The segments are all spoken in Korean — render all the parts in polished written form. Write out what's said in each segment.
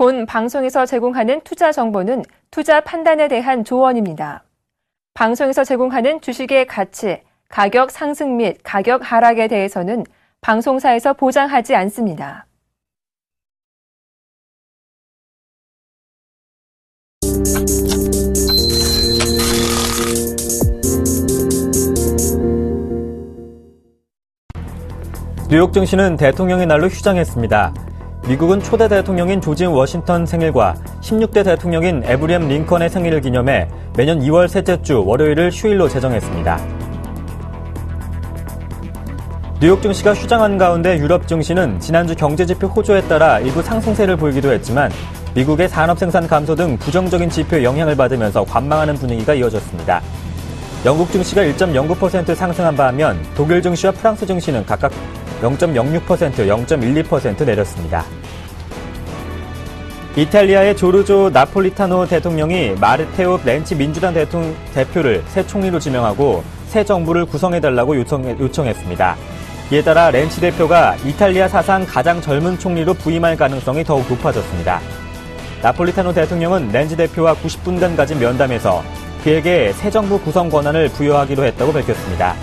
본 방송에서 제공하는 투자 정보는 투자 판단에 대한 조언입니다. 방송에서 제공하는 주식의 가치, 가격 상승 및 가격 하락에 대해서는 방송사에서 보장하지 않습니다. 뉴욕 증시는 대통령의 날로 휴장했습니다. 미국은 초대 대통령인 조지 워싱턴 생일과 16대 대통령인 에브리엄 링컨의 생일을 기념해 매년 2월 셋째 주 월요일을 휴일로 제정했습니다. 뉴욕 증시가 휴장한 가운데 유럽 증시는 지난주 경제지표 호조에 따라 일부 상승세를 보이기도 했지만 미국의 산업생산 감소 등 부정적인 지표의 영향을 받으면서 관망하는 분위기가 이어졌습니다. 영국 증시가 1.09% 상승한 반면 독일 증시와 프랑스 증시는 각각 0.06%, 0.12% 내렸습니다. 이탈리아의 조르조 나폴리타노 대통령이 마르테오 렌치 민주당 대표를 새 총리로 지명하고 새 정부를 구성해달라고 요청했습니다. 이에 따라 렌치 대표가 이탈리아 사상 가장 젊은 총리로 부임할 가능성이 더욱 높아졌습니다. 나폴리타노 대통령은 렌치 대표와 90분간 가진 면담에서 그에게 새 정부 구성 권한을 부여하기로 했다고 밝혔습니다.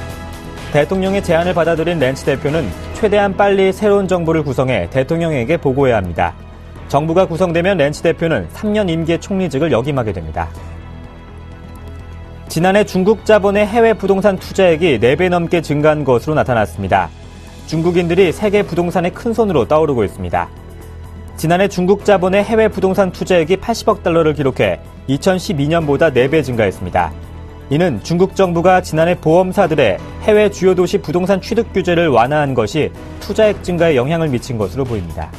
대통령의 제안을 받아들인 렌치 대표는 최대한 빨리 새로운 정부를 구성해 대통령에게 보고해야 합니다. 정부가 구성되면 렌치 대표는 3년 임기의 총리직을 역임하게 됩니다. 지난해 중국 자본의 해외 부동산 투자액이 4배 넘게 증가한 것으로 나타났습니다. 중국인들이 세계 부동산의 큰손으로 떠오르고 있습니다. 지난해 중국 자본의 해외 부동산 투자액이 80억 달러를 기록해 2012년보다 4배 증가했습니다. 이는 중국 정부가 지난해 보험사들의 해외 주요 도시 부동산 취득 규제를 완화한 것이 투자액 증가에 영향을 미친 것으로 보입니다.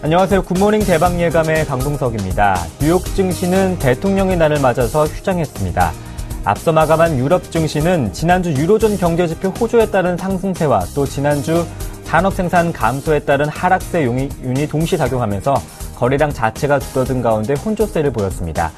안녕하세요. 굿모닝 대박 예감의 강동석입니다. 뉴욕 증시는 대통령의 날을 맞아서 휴장했습니다. 앞서 마감한 유럽 증시는 지난주 유로존 경제지표 호조에 따른 상승세와 또 지난주 산업생산 감소에 따른 하락세 요인이 동시작용하면서 거래량 자체가 줄어든 가운데 혼조세를 보였습니다.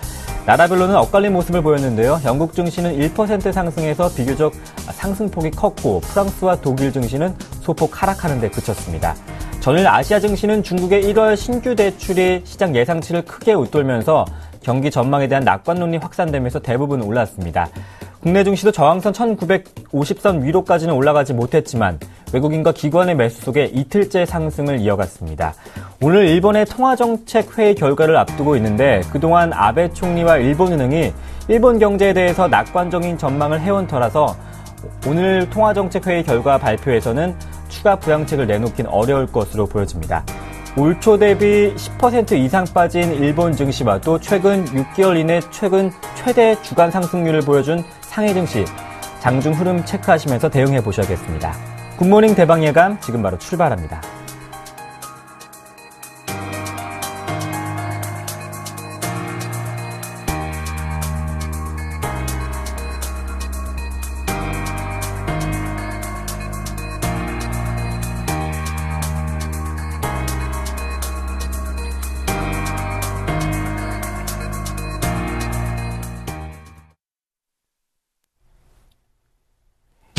나라별로는 엇갈린 모습을 보였는데요. 영국 증시는 1% 상승해서 비교적 상승폭이 컸고 프랑스와 독일 증시는 소폭 하락하는 데 그쳤습니다. 전일 아시아 증시는 중국의 1월 신규 대출이 시장 예상치를 크게 웃돌면서 경기 전망에 대한 낙관론이 확산되면서 대부분 올랐습니다. 국내 증시도 저항선 1950선 위로까지는 올라가지 못했지만 외국인과 기관의 매수 속에 이틀째 상승을 이어갔습니다. 오늘 일본의 통화정책회의 결과를 앞두고 있는데 그동안 아베 총리와 일본은행이 일본 경제에 대해서 낙관적인 전망을 해온 터라서 오늘 통화정책회의 결과 발표에서는 추가 부양책을 내놓긴 어려울 것으로 보여집니다. 올 초 대비 10% 이상 빠진 일본 증시와 또 최근 6개월 이내 최대 주간 상승률을 보여준 상해 증시, 장중 흐름 체크하시면서 대응해 보셔야겠습니다. 굿모닝 대박 예감 지금 바로 출발합니다.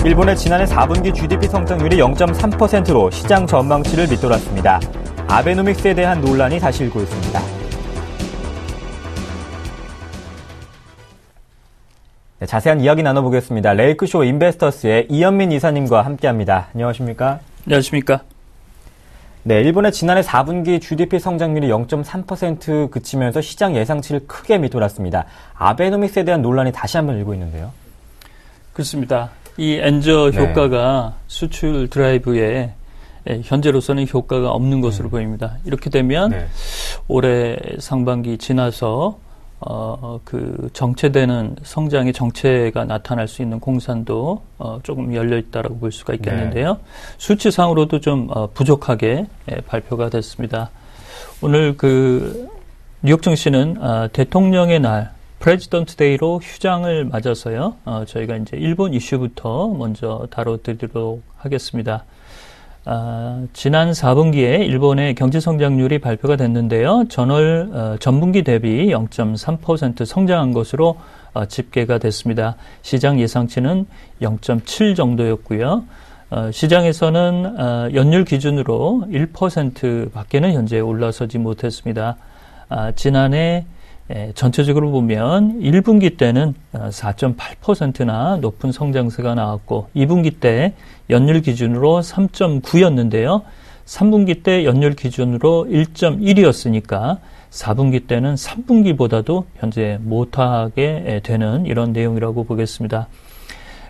일본의 지난해 4분기 GDP 성장률이 0.3%로 시장 전망치를 밑돌았습니다. 아베노믹스에 대한 논란이 다시 일고 있습니다. 네, 자세한 이야기 나눠보겠습니다. 레이크쇼 인베스터스의 이현민 이사님과 함께합니다. 안녕하십니까? 안녕하십니까? 네, 일본의 지난해 4분기 GDP 성장률이 0.3% 그치면서 시장 예상치를 크게 밑돌았습니다. 아베노믹스에 대한 논란이 다시 한번 일고 있는데요. 그렇습니다. 이 엔저 효과가 수출 드라이브에 현재로서는 효과가 없는 것으로 보입니다. 이렇게 되면 올해 상반기 지나서 그 정체되는 성장의 정체가 나타날 수 있는 공산도 조금 열려 있다라고 볼 수가 있겠는데요. 수치상으로도 좀 부족하게 발표가 됐습니다. 오늘 그 뉴욕 증시는 대통령의 날 프레지던트 데이로 휴장을 맞아서요. 저희가 이제 일본 이슈부터 먼저 다뤄드리도록 하겠습니다. 지난 4분기에 일본의 경제 성장률이 발표가 됐는데요. 전분기 대비 0.3% 성장한 것으로 집계가 됐습니다. 시장 예상치는 0.7 정도였고요. 시장에서는 연율 기준으로 1%밖에는 현재 올라서지 못했습니다. 지난해 전체적으로 보면 1분기 때는 4.8%나 높은 성장세가 나왔고 2분기 때 연율 기준으로 3.9였는데요. 3분기 때 연율 기준으로 1.1이었으니까 4분기 때는 3분기보다도 현재 못하게 되는 이런 내용이라고 보겠습니다.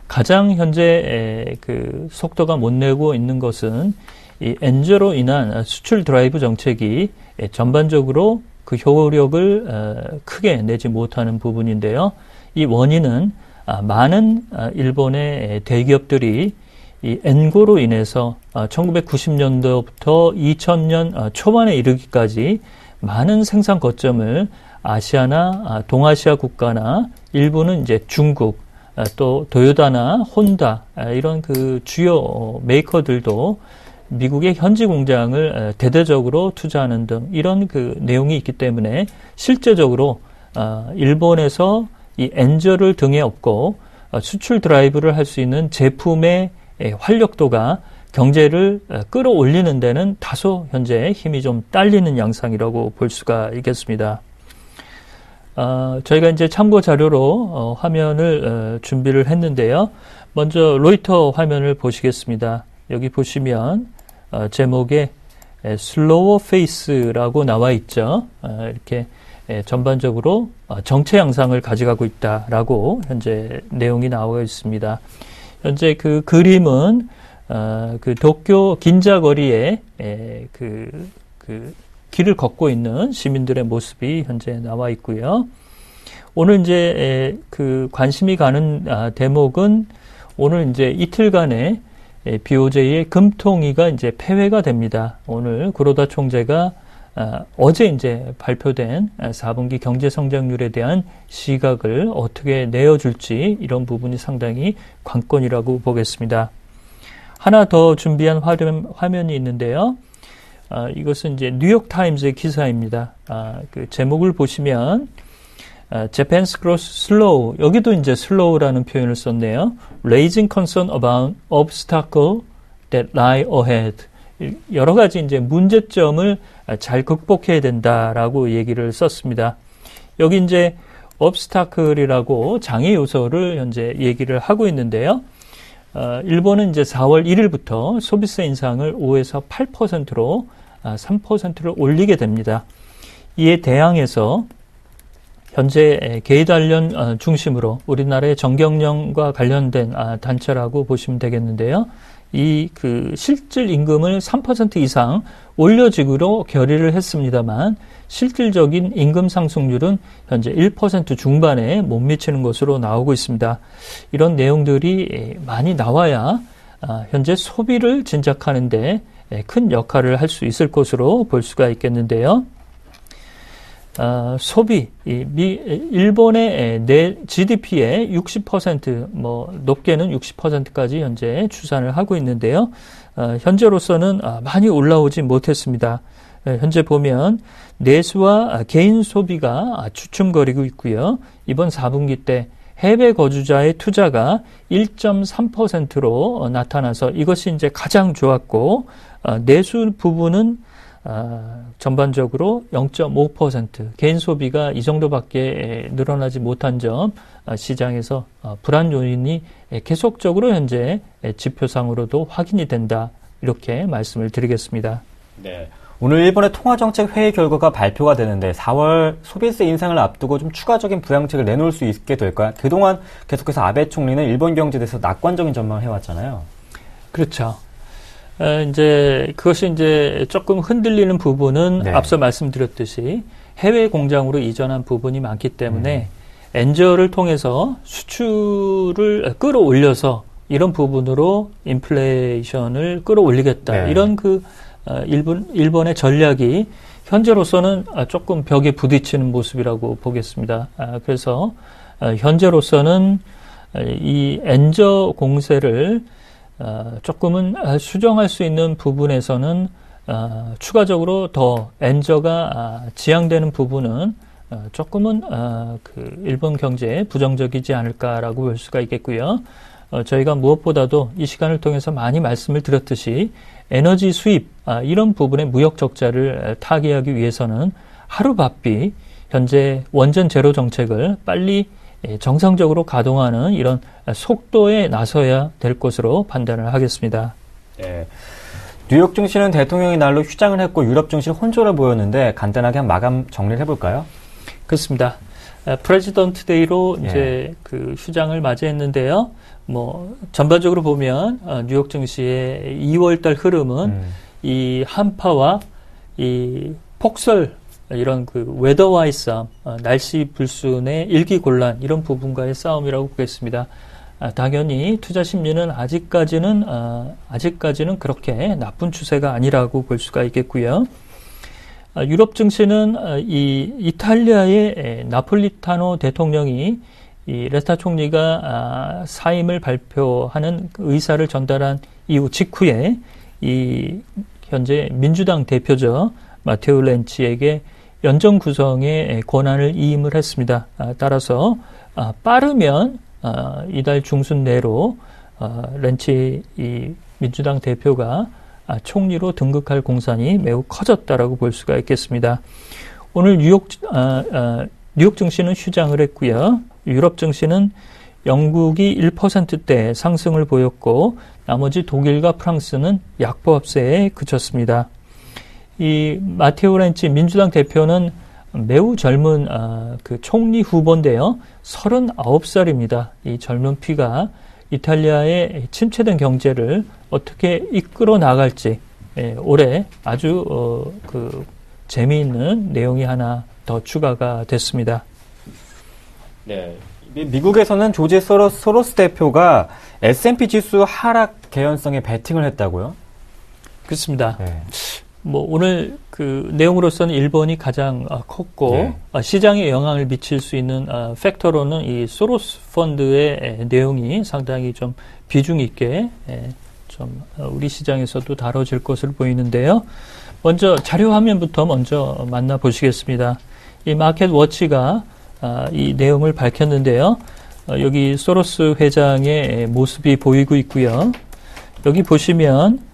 가장 현재 그 속도가 못 내고 있는 것은 이 엔저로 인한 수출 드라이브 정책이 전반적으로 그 효력을 크게 내지 못하는 부분인데요. 이 원인은 많은 일본의 대기업들이 이 엔고로 인해서 1990년도부터 2000년 초반에 이르기까지 많은 생산 거점을 아시아나 동아시아 국가나 일부는 이제 중국, 또 도요타나 혼다 이런 그 주요 메이커들도 미국의 현지 공장을 대대적으로 투자하는 등 이런 그 내용이 있기 때문에 실제적으로 일본에서 이 엔저를 등에 업고 수출 드라이브를 할 수 있는 제품의 활력도가 경제를 끌어올리는 데는 다소 현재 힘이 좀 딸리는 양상이라고 볼 수가 있겠습니다. 저희가 이제 참고 자료로 화면을 준비를 했는데요. 먼저 로이터 화면을 보시겠습니다. 여기 보시면 제목에 슬로워 페이스라고 나와 있죠. 이렇게 전반적으로 정체 양상을 가져가고 있다라고 현재 내용이 나와 있습니다. 현재 그 그림은 그 도쿄 긴자 거리에 그 길을 걷고 있는 시민들의 모습이 현재 나와 있고요. 오늘 이제 그 관심이 가는 대목은 오늘 이제 이틀간의 BOJ의 금통위가 이제 폐회가 됩니다. 오늘 구로다 총재가 어제 이제 발표된 4분기 경제 성장률에 대한 시각을 어떻게 내어줄지 이런 부분이 상당히 관건이라고 보겠습니다. 하나 더 준비한 화면이 있는데요. 이것은 이제 뉴욕타임즈의 기사입니다. 그 제목을 보시면 Japan's growth slow. 여기도 이제 slow라는 표현을 썼네요. Raising concern about obstacle that lie ahead. 여러 가지 이제 문제점을 잘 극복해야 된다라고 얘기를 썼습니다. 여기 이제 obstacle이라고 장애 요소를 현재 얘기를 하고 있는데요. 일본은 이제 4월 1일부터 소비세 인상을 5에서 8%로 3%를 올리게 됩니다. 이에 대항해서 현재 게이달련 중심으로 우리나라의 정경련과 관련된 단체라고 보시면 되겠는데요. 이 그 실질 임금을 3% 이상 올려주기로 결의를 했습니다만 실질적인 임금 상승률은 현재 1% 중반에 못 미치는 것으로 나오고 있습니다. 이런 내용들이 많이 나와야 현재 소비를 진작하는 데 큰 역할을 할 수 있을 것으로 볼 수가 있겠는데요. 소비, 일본의 내 GDP의 60%, 높게는 60%까지 현재 추산을 하고 있는데요. 현재로서는 많이 올라오지 못했습니다. 현재 보면 내수와 개인 소비가 주춤거리고 있고요. 이번 4분기 때 해외 거주자의 투자가 1.3%로 나타나서 이것이 이제 가장 좋았고, 내수 부분은 전반적으로 0.5%, 개인 소비가 이 정도밖에 늘어나지 못한 점, 시장에서 불안 요인이 계속적으로 현재 지표상으로도 확인이 된다. 이렇게 말씀을 드리겠습니다. 네. 오늘 일본의 통화정책 회의 결과가 발표가 되는데 4월 소비세 인상을 앞두고 좀 추가적인 부양책을 내놓을 수 있게 될까요? 그동안 계속해서 아베 총리는 일본 경제에 대해서 낙관적인 전망을 해왔잖아요. 그렇죠. 이제 그것이 이제 조금 흔들리는 부분은 앞서 말씀드렸듯이 해외 공장으로 이전한 부분이 많기 때문에 엔저를 통해서 수출을 끌어올려서 이런 부분으로 인플레이션을 끌어올리겠다. 이런 일본의 전략이 현재로서는 조금 벽에 부딪히는 모습이라고 보겠습니다. 그래서 현재로서는 이 엔저 공세를 조금은 수정할 수 있는 부분에서는 추가적으로 더 엔저가 지양되는 부분은 조금은 그 일본 경제에 부정적이지 않을까라고 볼 수가 있겠고요. 저희가 무엇보다도 이 시간을 통해서 많이 말씀을 드렸듯이 에너지 수입, 이런 부분의 무역 적자를 타개하기 위해서는 하루바삐 현재 원전 제로 정책을 빨리 정상적으로 가동하는 이런 속도에 나서야 될 것으로 판단을 하겠습니다. 네. 뉴욕 증시는 대통령의 날로 휴장을 했고 유럽 증시는 혼조를 보였는데 간단하게 한 마감 정리를 해볼까요? 그렇습니다. 프레지던트 데이로 이제 그 휴장을 맞이했는데요. 뭐 전반적으로 보면 뉴욕 증시의 2월달 흐름은 이 한파와 이 폭설 이런 그 웨더와의 싸움, 날씨 불순의 일기곤란 이런 부분과의 싸움이라고 보겠습니다. 당연히 투자 심리는 아직까지는 그렇게 나쁜 추세가 아니라고 볼 수가 있겠고요. 유럽 증시는 이 이탈리아의 나폴리타노 대통령이 이 레스타 총리가 사임을 발표하는 의사를 전달한 이후 직후에 이 현재 민주당 대표죠 마테오 렌치에게 연정 구성의 권한을 이임을 했습니다. 따라서 빠르면 이달 중순 내로 렌치 이 민주당 대표가 총리로 등극할 공산이 매우 커졌다라고 볼 수가 있겠습니다. 오늘 뉴욕 증시는 휴장을 했고요. 유럽 증시는 영국이 1%대 상승을 보였고 나머지 독일과 프랑스는 약보합세에 그쳤습니다. 이 마테오 렌치 민주당 대표는 매우 젊은 그 총리 후보인데요. 39살입니다. 이 젊은 피가 이탈리아의 침체된 경제를 어떻게 이끌어 나갈지 올해 아주 그 재미있는 내용이 하나 더 추가가 됐습니다. 네. 미국에서는 조지 소로스 대표가 S&P 지수 하락 개연성에 베팅을 했다고요? 그렇습니다. 네. 뭐 오늘 그 내용으로서는 일본이 가장 컸고 시장에 영향을 미칠 수 있는 팩터로는 이 소로스 펀드의 내용이 상당히 좀 비중 있게 좀 우리 시장에서도 다뤄질 것으로 보이는데요. 먼저 자료 화면부터 먼저 만나보시겠습니다. 이 마켓 워치가 이 내용을 밝혔는데요. 여기 소로스 회장의 모습이 보이고 있고요. 여기 보시면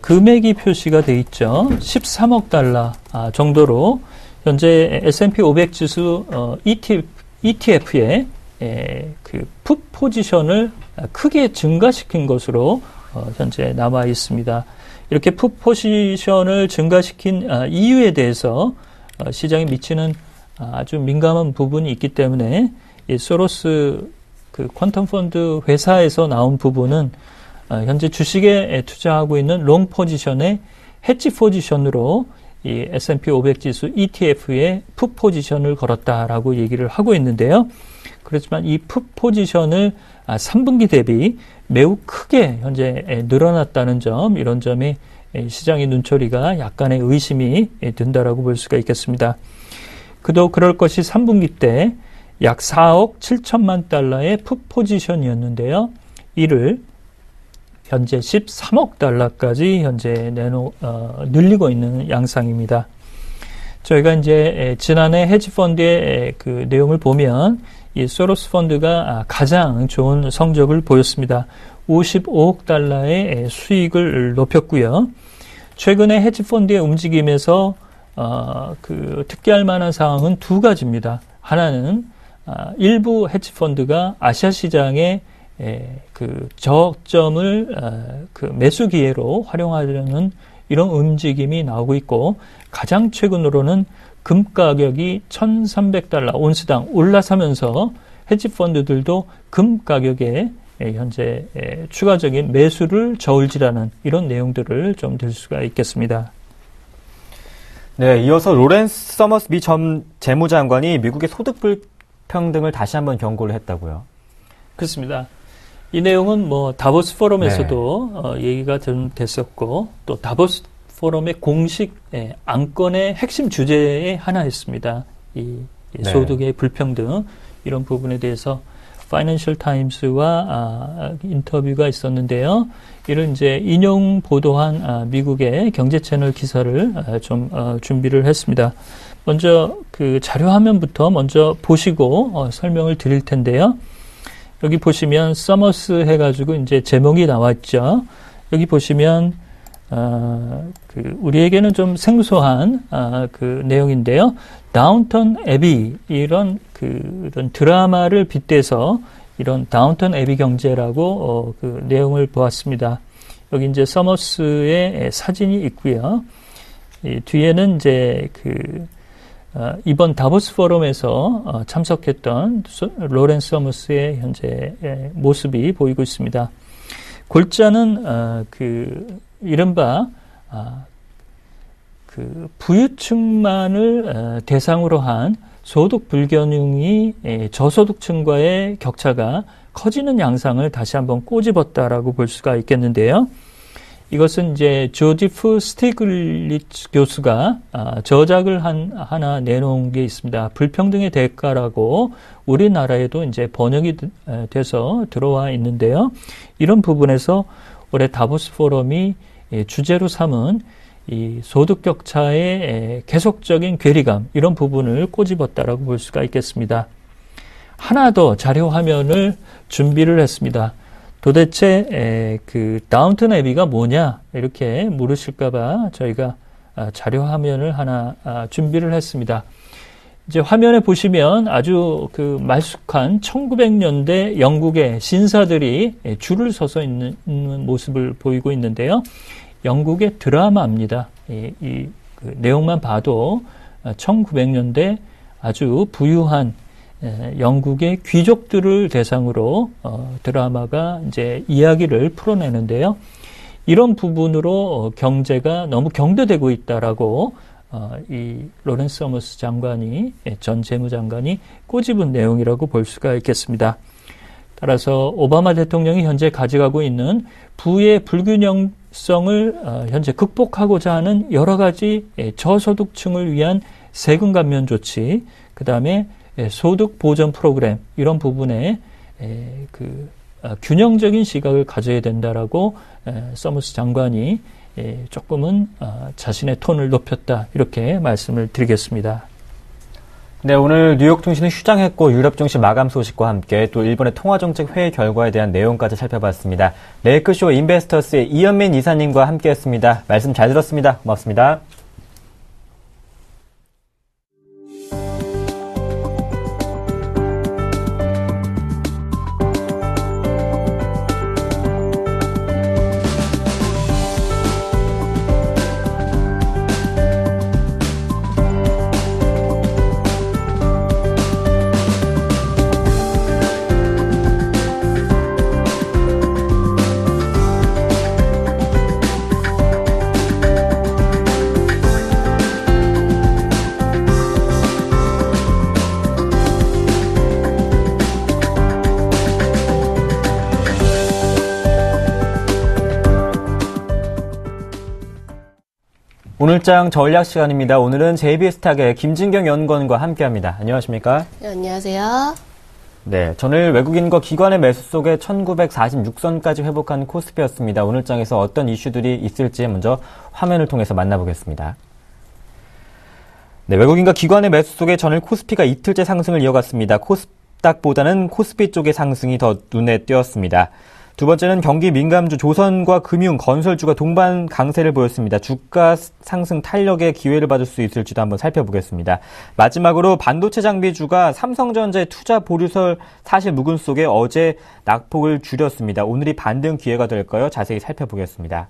금액이 표시가 돼 있죠. 13억 달러 정도로 현재 S&P 500 지수 ETF의 그 풋 포지션을 크게 증가시킨 것으로 현재 남아 있습니다. 이렇게 풋 포지션을 증가시킨 이유에 대해서 시장에 미치는 아주 민감한 부분이 있기 때문에 이 소로스 그 퀀텀 펀드 회사에서 나온 부분은 현재 주식에 투자하고 있는 롱 포지션의 해지 포지션으로 이 S&P 500 지수 ETF에 풋 포지션을 걸었다라고 얘기를 하고 있는데요. 그렇지만 이 풋 포지션을 3분기 대비 매우 크게 현재 늘어났다는 점, 이런 점에 시장의 눈초리가 약간의 의심이 든다라고 볼 수가 있겠습니다. 그럴 것이 3분기 때 약 4억 7천만 달러의 풋 포지션이었는데요. 이를 현재 13억 달러까지 현재 늘리고 있는 양상입니다. 저희가 이제 지난해 헤지펀드의 그 내용을 보면 이 소로스 펀드가 가장 좋은 성적을 보였습니다. 55억 달러의 수익을 높였고요. 최근에 헤지펀드의 움직임에서 그 특기할 만한 상황은 두 가지입니다. 하나는 일부 헤지펀드가 아시아 시장에 그 저점을 그 매수 기회로 활용하려는 이런 움직임이 나오고 있고, 가장 최근으로는 금 가격이 1,300달러 온스당 올라서면서 헤지펀드들도 금 가격에 현재 추가적인 매수를 저울질하는 이런 내용들을 좀 들 수가 있겠습니다. 네, 이어서 로렌스 서머스 미 전 재무장관이 미국의 소득 불평등을 다시 한번 경고를 했다고요? 그렇습니다. 이 내용은 뭐 다보스 포럼에서도 얘기가 됐었고, 또 다보스 포럼의 공식 안건의 핵심 주제의 하나였습니다. 이 소득의 불평등, 이런 부분에 대해서 파이낸셜 타임스와 인터뷰가 있었는데요. 이를 이제 인용 보도한 미국의 경제 채널 기사를 좀 준비를 했습니다. 먼저 그 자료 화면부터 먼저 보시고 설명을 드릴 텐데요. 여기 보시면 서머스 해가지고 이제 제목이 나왔죠. 여기 보시면 우리에게는 좀 생소한 그 내용인데요. 다운턴 애비 이런 드라마를 빗대서 이런 다운턴 애비 경제라고 그 내용을 보았습니다. 여기 이제 서머스의 사진이 있고요. 이 뒤에는 이제 이번 다보스 포럼에서 참석했던 로렌스 서머스의 현재 모습이 보이고 있습니다. 골자는 이른바 부유층만을 대상으로 한 소득 불균형이 저소득층과의 격차가 커지는 양상을 다시 한번 꼬집었다라고 볼 수가 있겠는데요. 이것은 이제 조지프 스티글리츠 교수가 저작을 하나 내놓은 게 있습니다. 불평등의 대가라고 우리나라에도 이제 번역이 돼서 들어와 있는데요. 이런 부분에서 올해 다보스 포럼이 주제로 삼은 이 소득 격차의 계속적인 괴리감 이런 부분을 꼬집었다라고 볼 수가 있겠습니다. 하나 더 자료 화면을 준비를 했습니다. 도대체 다운턴 애비가 뭐냐 이렇게 물으실까봐 저희가 자료 화면을 하나 준비를 했습니다. 이제 화면에 보시면 아주 말쑥한 1900년대 영국의 신사들이 줄을 서서 있는 모습을 보이고 있는데요. 영국의 드라마입니다. 이 내용만 봐도 1900년대 아주 부유한 영국의 귀족들을 대상으로 드라마가 이제 이야기를 풀어내는데요. 이런 부분으로 경제가 너무 경도되고 있다라고 이 로렌스 서머스 장관이 전 재무장관이 꼬집은 내용이라고 볼 수가 있겠습니다. 따라서 오바마 대통령이 현재 가져가고 있는 부의 불균형성을 현재 극복하고자 하는 여러 가지 저소득층을 위한 세금 감면 조치, 그 다음에 소득 보전 프로그램 이런 부분에 균형적인 시각을 가져야 된다라고 서머스 장관이 조금은 자신의 톤을 높였다 이렇게 말씀을 드리겠습니다. 네, 오늘 뉴욕 증시는 휴장했고 유럽 증시 마감 소식과 함께 또 일본의 통화정책 회의 결과에 대한 내용까지 살펴봤습니다. 레이크쇼 인베스터스의 이현민 이사님과 함께했습니다. 말씀 잘 들었습니다. 고맙습니다. 오늘장 전략 시간입니다. 오늘은 JBS탁의 김진경 연구원과 함께합니다. 안녕하십니까? 네, 안녕하세요. 네, 전일 외국인과 기관의 매수 속에 1946선까지 회복한 코스피였습니다. 오늘장에서 어떤 이슈들이 있을지 먼저 화면을 통해서 만나보겠습니다. 네, 외국인과 기관의 매수 속에 전일 코스피가 이틀째 상승을 이어갔습니다. 코스닥보다는 코스피 쪽의 상승이 더 눈에 띄었습니다. 두 번째는 경기 민감주 조선과 금융, 건설주가 동반 강세를 보였습니다. 주가 상승 탄력의 기회를 받을 수 있을지도 한번 살펴보겠습니다. 마지막으로 반도체 장비주가 삼성전자의 투자 보류설 사실 묵은 속에 어제 낙폭을 줄였습니다. 오늘이 반등 기회가 될까요? 자세히 살펴보겠습니다.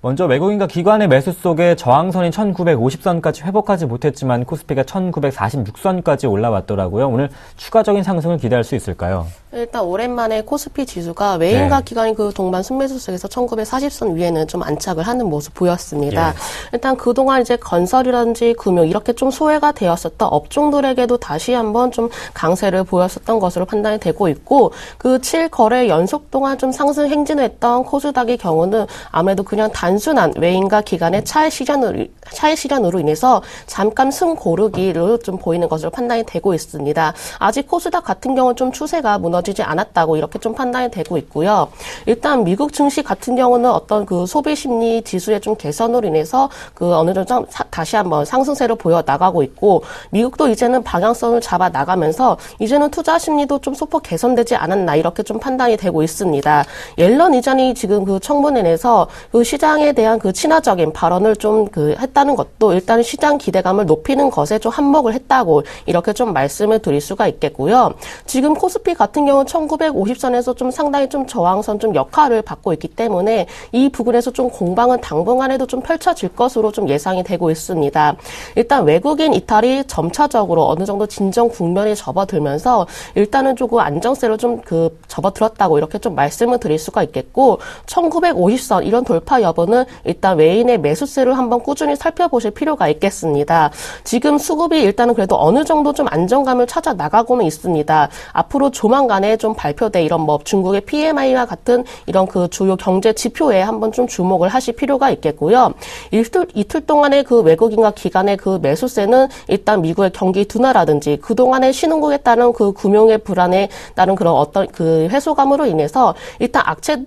먼저 외국인과 기관의 매수 속에 저항선인 1950선까지 회복하지 못했지만 코스피가 1946선까지 올라왔더라고요. 오늘 추가적인 상승을 기대할 수 있을까요? 일단 오랜만에 코스피 지수가 외인과 기관이 동반 순매수 속에서 1940선 위에는 좀 안착을 하는 모습 보였습니다. 일단 그동안 이제 건설이라든지 금융 이렇게 좀 소외가 되었었던 업종들에게도 다시 한번 좀 강세를 보였었던 것으로 판단이 되고 있고, 그 7거래 연속 동안 좀 상승 행진을 했던 코스닥의 경우는 아무래도 그냥 단순한 외인과 기관의 차익 실현으로 인해서 잠깐 승 고르기로 좀 보이는 것으로 판단이 되고 있습니다. 아직 코스닥 같은 경우는 좀 추세가 무너지지 무너지지 않았다고 이렇게 좀 판단이 되고 있고요. 일단 미국 증시 같은 경우는 어떤 그 소비 심리 지수의 좀 개선으로 인해서 그 어느 정도 다시 한번 상승세로 보여 나가고 있고, 미국도 이제는 방향성을 잡아 나가면서 이제는 투자 심리도 좀 소폭 개선되지 않았나 이렇게 좀 판단이 되고 있습니다. 옐런 의장이 지금 그 청문회 내에서 그 시장에 대한 그 친화적인 발언을 좀 했다는 것도 일단 시장 기대감을 높이는 것에 좀 한몫을 했다고 이렇게 좀 말씀을 드릴 수가 있겠고요. 지금 코스피 같은 경우는 1950선에서 좀 상당히 좀 저항선 좀 역할을 받고 있기 때문에 이 부분에서 좀 공방은 당분간에도 좀 펼쳐질 것으로 좀 예상이 되고 있습니다. 일단 외국인 이탈이 점차적으로 어느 정도 진정 국면에 접어들면서 일단은 조금 안정세로 좀 접어들었다고 이렇게 좀 말씀을 드릴 수가 있겠고, 1950선 이런 돌파 여부는 일단 외인의 매수세를 한번 꾸준히 살펴보실 필요가 있겠습니다. 지금 수급이 일단은 그래도 어느 정도 좀 안정감을 찾아 나가고는 있습니다. 앞으로 조만간에 좀 발표될 이런 뭐 중국의 PMI와 같은 이런 그 주요 경제 지표에 한번 좀 주목을 하실 필요가 있겠고요. 이틀 동안의 그 외국인과 기관의 그 매수세는 일단 미국의 경기 둔화라든지 그동안의 신흥국에 따른 그 금융의 불안에 따른 그런 어떤 그 해소감으로 인해서 일단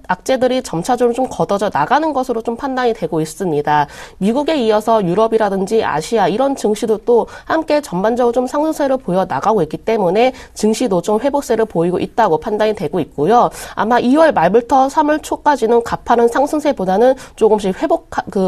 악재들이 점차적으로 좀 걷어져 나가는 것으로 좀 판단이 되고 있습니다. 미국에 이어서 유럽이라든지 아시아 이런 증시도 또 함께 전반적으로 좀 상승세를 보여 나가고 있기 때문에 증시도 좀 회복세를 보이고 있다고 판단이 되고 있고요. 아마 2월 말부터 3월 초까지는 가파른 상승세보다는 조금씩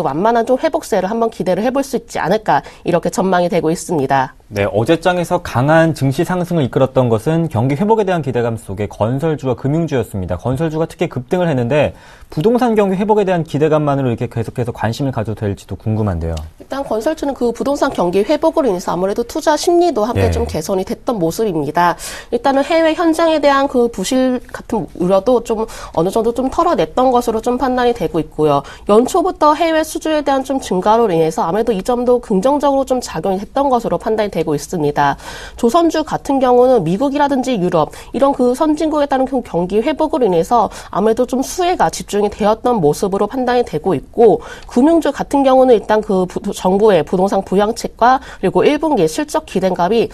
완만한 좀 회복세를 한번 기대를 해볼 수 있지 않을까 이렇게 전망이 되고 있습니다. 네, 어제장에서 강한 증시 상승을 이끌었던 것은 경기 회복에 대한 기대감 속에 건설주와 금융주였습니다. 건설주가 특히 급등을 했는데 부동산 경기 회복에 대한 기대감만으로 이렇게 계속해서 관심을 가져도 될지도 궁금한데요. 일단 건설주는 그 부동산 경기 회복으로 인해서 아무래도 투자 심리도 함께 좀 개선이 됐던 모습입니다. 일단은 해외 현장에 대한 그 부실 같은 우려도 좀 어느 정도 좀 털어냈던 것으로 좀 판단이 되고 있고요. 연초부터 해외 수주에 대한 좀 증가로 인해서 아무래도 이 점도 긍정적으로 좀 작용이 됐던 것으로 판단이 되고 있습니다. 조선주 같은 경우는 미국이라든지 유럽 이런 그 선진국에 따른 경기 회복으로 인해서 아무래도 좀 수혜가 집중이 되었던 모습으로 판단이 되고 있고, 금융주 같은 경우는 일단 그 정부의 부동산 부양책과 그리고 1분기 실적 기대감이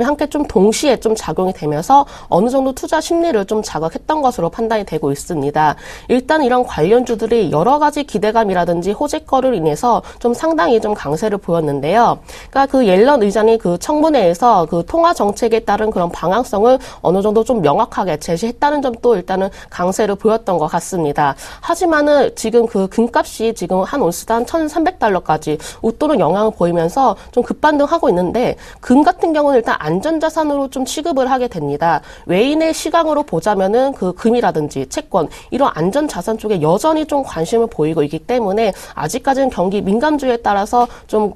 함께 좀 동시에 좀 작용이 되면서 어느 정도 투자 심리를 좀 자극했던 것으로 판단이 되고 있습니다. 일단 이런 관련주들이 여러 가지 기대감이라든지 호재거리로 인해서 좀 상당히 좀 강세를 보였는데요. 그러니까 그 옐런 의장이 그 청문회에서 그 통화 정책에 따른 그런 방향성을 어느 정도 좀 명확하게 제시했다는 점도 일단은 강세를 보였던 것 같습니다. 하지만은 지금 그 금값이 지금 한 온스당 1,300달러까지 웃도는 영향을 보이면서 좀 급반등하고 있는데, 금 같은 경우는 일단 안전자산으로 좀 취급을 하게 됩니다. 외인의 시각으로 보자면은 그 금이라든지 채권 이런 안전자산 쪽에 여전히 좀 관심을 보이고 있기 때문에 아직까지는 경기 민감주에 따라서 좀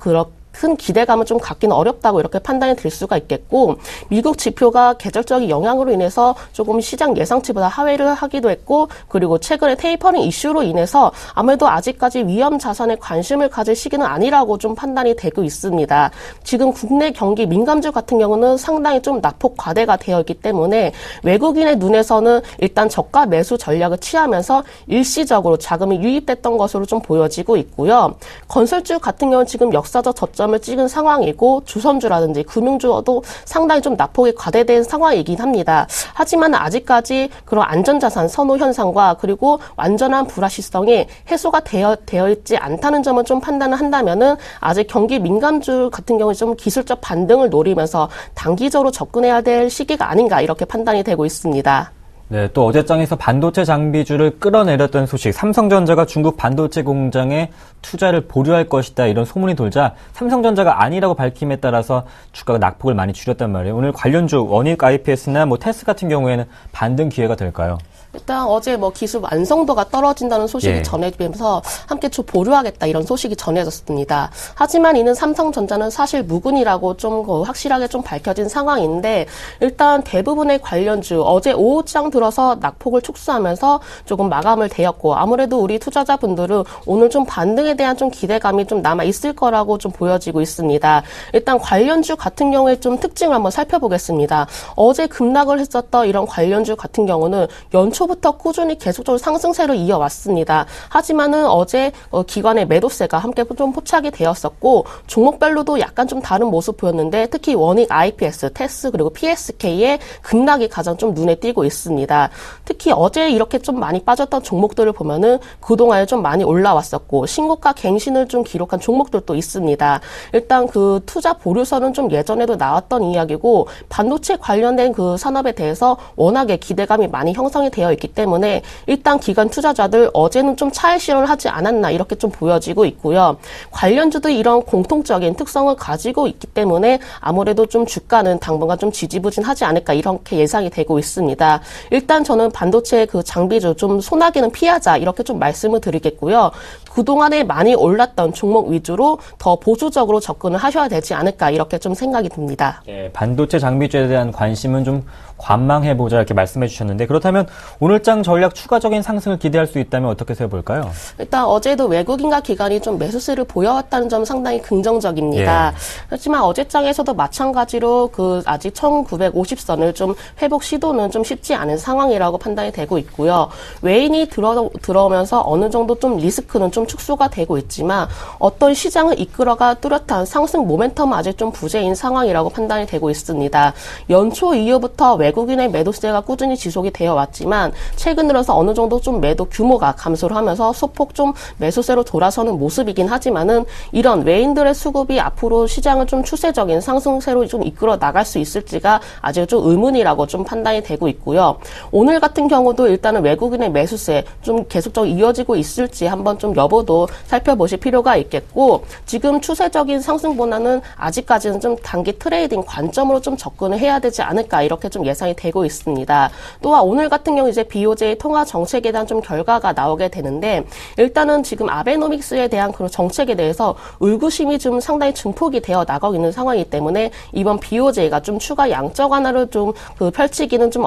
큰 기대감을 좀 갖기는 어렵다고 이렇게 판단이 될 수가 있겠고, 미국 지표가 계절적인 영향으로 인해서 조금 시장 예상치보다 하회를 하기도 했고, 그리고 최근에 테이퍼링 이슈로 인해서 아무래도 아직까지 위험 자산에 관심을 가질 시기는 아니라고 좀 판단이 되고 있습니다. 지금 국내 경기 민감주 같은 경우는 상당히 좀 낙폭 과대가 되어 있기 때문에 외국인의 눈에서는 일단 저가 매수 전략을 취하면서 일시적으로 자금이 유입됐던 것으로 좀 보여지고 있고요. 건설주 같은 경우는 지금 역사적 저점을 찍은 상황이고, 주선주라든지 금융주도 상당히 좀 낙폭이 과대된 상황이긴 합니다. 하지만 아직까지 그런 안전자산 선호 현상과 그리고 완전한 불확실성이 해소가 되어 있지 않다는 점을 좀 판단을 한다면은 아직 경기 민감주 같은 경우에 좀 기술적 반등을 노리면서 단기적으로 접근해야 될 시기가 아닌가 이렇게 판단이 되고 있습니다. 네, 또 어제장에서 반도체 장비주를 끌어내렸던 소식, 삼성전자가 중국 반도체 공장에 투자를 보류할 것이다 이런 소문이 돌자 삼성전자가 아니라고 밝힘에 따라서 주가가 낙폭을 많이 줄였단 말이에요. 오늘 관련주 원익 IPS나 테스 같은 경우에는 반등 기회가 될까요? 일단 어제 기술 완성도가 떨어진다는 소식이 전해지면서 함께 좀 보류하겠다 이런 소식이 전해졌습니다. 하지만 이는 삼성전자는 사실 무근이라고 좀 확실하게 좀 밝혀진 상황인데, 일단 대부분의 관련주 어제 오후장 들어서 낙폭을 축소하면서 조금 마감을 되었고, 아무래도 우리 투자자분들은 오늘 좀 반등에 대한 좀 기대감이 좀 남아 있을 거라고 좀 보여지고 있습니다. 일단 관련주 같은 경우에 좀 특징을 한번 살펴보겠습니다. 어제 급락을 했었던 이런 관련주 같은 경우는 연초 연초부터 꾸준히 계속적으로 상승세를 이어왔습니다. 하지만은 어제 기관의 매도세가 함께 좀 포착이 되었었고 종목별로도 약간 좀 다른 모습 보였는데 특히 원익 IPS, 테스 그리고 PSK의 급락이 가장 좀 눈에 띄고 있습니다. 특히 어제 이렇게 좀 많이 빠졌던 종목들을 보면은 그동안에 좀 많이 올라왔었고 신고가 갱신을 좀 기록한 종목들도 있습니다. 일단 그 투자 보류서는 좀 예전에도 나왔던 이야기고 반도체 관련된 그 산업에 대해서 워낙에 기대감이 많이 형성이 되어 있기 때문에 일단 기관 투자자들 어제는 좀 차익 실현을 하지 않았나 이렇게 좀 보여지고 있고요. 관련주도 이런 공통적인 특성을 가지고 있기 때문에 아무래도 좀 주가는 당분간 좀 지지부진하지 않을까 이렇게 예상이 되고 있습니다. 일단 저는 반도체 그 장비주 좀 소나기는 피하자 이렇게 좀 말씀을 드리겠고요. 그동안에 많이 올랐던 종목 위주로 더 보수적으로 접근을 하셔야 되지 않을까 이렇게 좀 생각이 듭니다. 네, 반도체 장비주에 대한 관심은 좀 관망해보자 이렇게 말씀해 주셨는데 그렇다면 오늘장 전략 추가적인 상승을 기대할 수 있다면 어떻게 세볼까요? 일단 어제도 외국인과 기관이 좀 매수세를 보여왔다는 점 상당히 긍정적입니다. 예. 하지만 어제장에서도 마찬가지로 그 아직 1950선을 좀 회복 시도는 좀 쉽지 않은 상황이라고 판단이 되고 있고요. 외인이 들어오면서 어느 정도 좀 리스크는 좀 축소가 되고 있지만 어떤 시장을 이끌어가 뚜렷한 상승 모멘텀은 아직 좀 부재인 상황이라고 판단이 되고 있습니다. 연초 이후부터 외국인의 매도세가 꾸준히 지속이 되어 왔지만 최근 들어서 어느 정도 좀 매도 규모가 감소를 하면서 소폭 좀 매수세로 돌아서는 모습이긴 하지만은 이런 외인들의 수급이 앞으로 시장을 좀 추세적인 상승세로 좀 이끌어 나갈 수 있을지가 아직 좀 의문이라고 좀 판단이 되고 있고요. 오늘 같은 경우도 일단은 외국인의 매수세 좀 계속적으로 이어지고 있을지 한번 좀 여부도 살펴보실 필요가 있겠고 지금 추세적인 상승보다는 아직까지는 좀 단기 트레이딩 관점으로 좀 접근을 해야 되지 않을까 이렇게 좀 예상이 되고 있습니다. 또한 오늘 같은 경우 이제 BOJ 통화 정책에 대한 좀 결과가 나오게 되는데 일단은 지금 아베노믹스에 대한 그런 정책에 대해서 의구심이 좀 상당히 증폭이 되어 나가고 있는 상황이기 때문에 이번 BOJ가 좀 추가 양적 완화를 좀 펼치기는 좀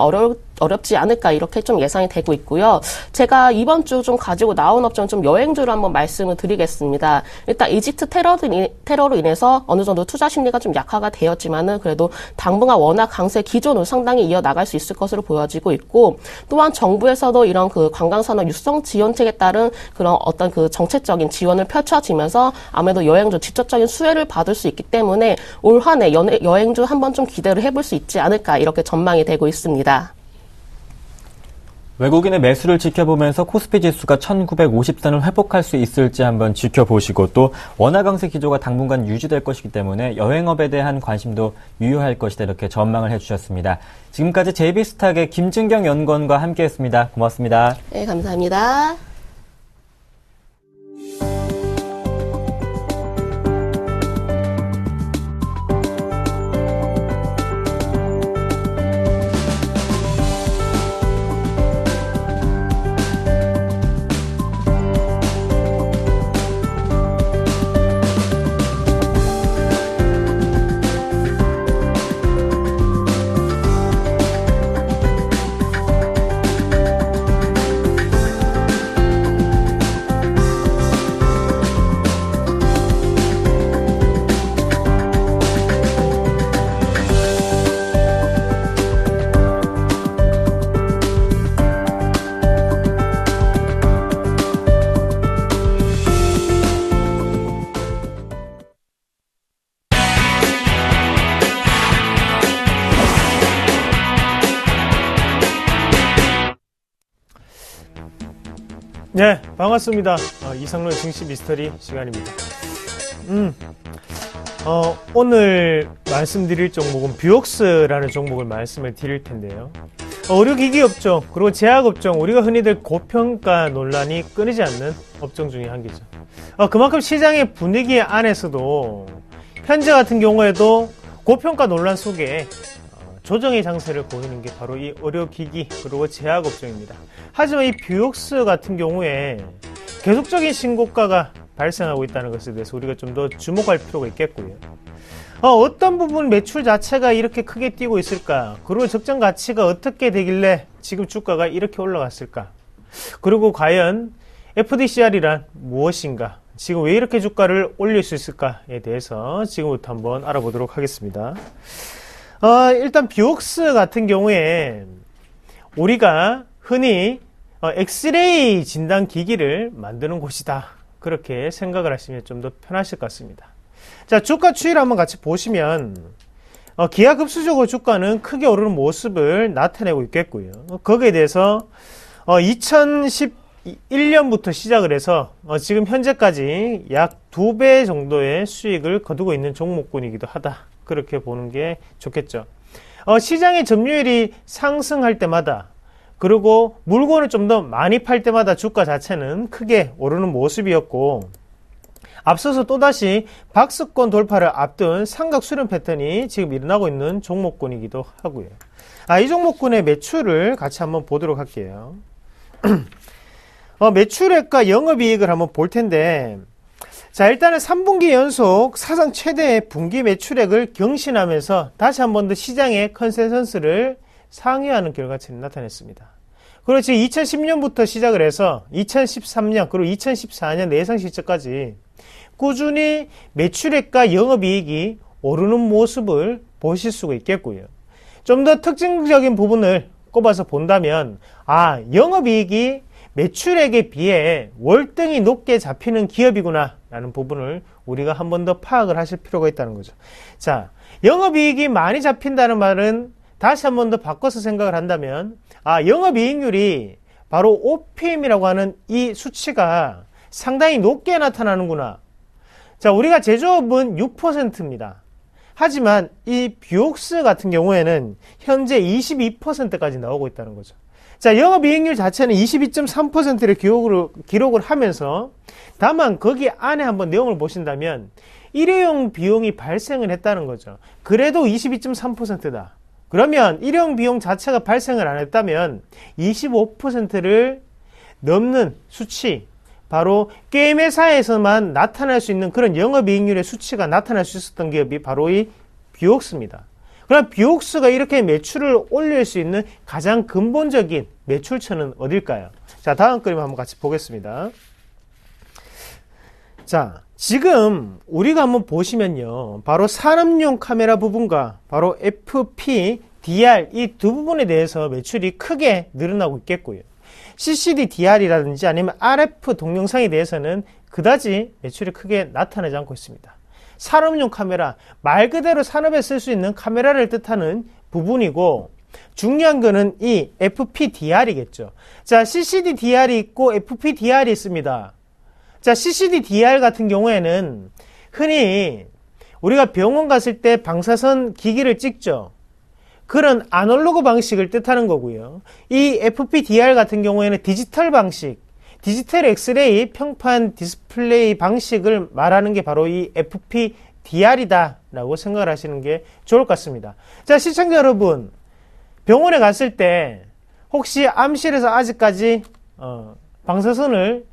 어렵지 않을까 이렇게 좀 예상이 되고 있고요. 제가 이번 주 좀 가지고 나온 업종 좀 여행주로 한번 말씀을 드리겠습니다. 일단 이집트 테러로 인해서 어느 정도 투자 심리가 좀 약화가 되었지만은 그래도 당분간 워낙 강세 기조는 상당히 이어나갈 수 있을 것으로 보여지고 있고 또한 정부에서도 이런 그 관광산업 육성 지원책에 따른 그런 어떤 그 정책적인 지원을 펼쳐지면서 아무래도 여행주 직접적인 수혜를 받을 수 있기 때문에 올 한 해 여행주 한번 좀 기대를 해볼 수 있지 않을까 이렇게 전망이 되고 있습니다. 외국인의 매수를 지켜보면서 코스피 지수가 1950선을 회복할 수 있을지 한번 지켜보시고 또 원화 강세 기조가 당분간 유지될 것이기 때문에 여행업에 대한 관심도 유효할 것이다 이렇게 전망을 해주셨습니다. 지금까지 JB스탁의 김진경 연구원과 함께했습니다. 고맙습니다. 네, 감사합니다. 네, 반갑습니다. 이상로의 증시 미스터리 시간입니다. 오늘 말씀드릴 종목은 뷰옥스라는 종목을 말씀을 드릴 텐데요. 의료기기 업종, 그리고 제약업종, 우리가 흔히들 고평가 논란이 끊이지 않는 업종 중에 한 개죠. 그만큼 시장의 분위기 안에서도 현재 같은 경우에도 고평가 논란 속에 조정의 장세를 보이는 게 바로 이 의료기기 그리고 제약업종입니다. 하지만 이 뷰옥스 같은 경우에 계속적인 신고가가 발생하고 있다는 것에 대해서 우리가 좀 더 주목할 필요가 있겠고요. 어떤 부분 매출 자체가 이렇게 크게 뛰고 있을까? 그리고 적정 가치가 어떻게 되길래 지금 주가가 이렇게 올라갔을까? 그리고 과연 FDCR이란 무엇인가? 지금 왜 이렇게 주가를 올릴 수 있을까에 대해서 지금부터 한번 알아보도록 하겠습니다. 일단 뷰옥스 같은 경우에 우리가 흔히 엑스레이 진단 기기를 만드는 곳이다. 그렇게 생각을 하시면 좀 더 편하실 것 같습니다. 자, 주가 추이를 한번 같이 보시면 기하급수적으로 주가는 크게 오르는 모습을 나타내고 있겠고요. 거기에 대해서 2011년부터 시작을 해서 지금 현재까지 약 2배 정도의 수익을 거두고 있는 종목군이기도 하다. 그렇게 보는 게 좋겠죠. 시장의 점유율이 상승할 때마다, 그리고 물건을 좀 더 많이 팔 때마다 주가 자체는 크게 오르는 모습이었고, 앞서서 또다시 박스권 돌파를 앞둔 삼각 수렴 패턴이 지금 일어나고 있는 종목군이기도 하고요. 이 종목군의 매출을 같이 한번 보도록 할게요. 매출액과 영업이익을 한번 볼 텐데, 자, 일단은 3분기 연속 사상 최대의 분기 매출액을 경신하면서 다시 한 번 더 시장의 컨센서스를 상회하는 결과치를 나타냈습니다. 그리고 지금 2010년부터 시작을 해서 2013년 그리고 2014년 내상 실적까지 꾸준히 매출액과 영업이익이 오르는 모습을 보실 수가 있겠고요. 좀 더 특징적인 부분을 꼽아서 본다면, 영업이익이 매출액에 비해 월등히 높게 잡히는 기업이구나 라는 부분을 우리가 한 번 더 파악을 하실 필요가 있다는 거죠. 자, 영업이익이 많이 잡힌다는 말은 다시 한 번 더 바꿔서 생각을 한다면, 영업이익률이 바로 OPM이라고 하는 이 수치가 상당히 높게 나타나는구나. 자, 우리가 제조업은 6%입니다. 하지만 이 뷰옥스 같은 경우에는 현재 22%까지 나오고 있다는 거죠. 자, 영업이익률 자체는 22.3%를 기록을 하면서, 다만 거기 안에 한번 내용을 보신다면 일회용 비용이 발생을 했다는 거죠. 그래도 22.3%다. 그러면 일회용 비용 자체가 발생을 안 했다면 25%를 넘는 수치, 바로 게임 회사에서만 나타날 수 있는 그런 영업이익률의 수치가 나타날 수 있었던 기업이 바로 이 뷰옥스입니다. 그럼 뷰옥스가 이렇게 매출을 올릴 수 있는 가장 근본적인 매출처는 어딜까요? 자, 다음 그림 한번 같이 보겠습니다. 자, 지금 우리가 한번 보시면요, 바로 산업용 카메라 부분과 바로 FP, DR 이 두 부분에 대해서 매출이 크게 늘어나고 있겠고요. CCD, DR이라든지 아니면 RF 동영상에 대해서는 그다지 매출이 크게 나타나지 않고 있습니다. 산업용 카메라, 말 그대로 산업에 쓸 수 있는 카메라를 뜻하는 부분이고, 중요한 거는 이 FPDR이겠죠. 자, CCD, DR이 있고 FPDR이 있습니다. 자, CCD, DR 같은 경우에는 흔히 우리가 병원 갔을 때 방사선 기기를 찍죠. 그런 아날로그 방식을 뜻하는 거고요. 이 FPDR 같은 경우에는 디지털 방식, 디지털 엑스레이 평판 디스플레이 방식을 말하는 게 바로 이 FPDR이다 라고 생각을 하시는 게 좋을 것 같습니다. 자, 시청자 여러분, 병원에 갔을 때 혹시 암실에서 아직까지 방사선을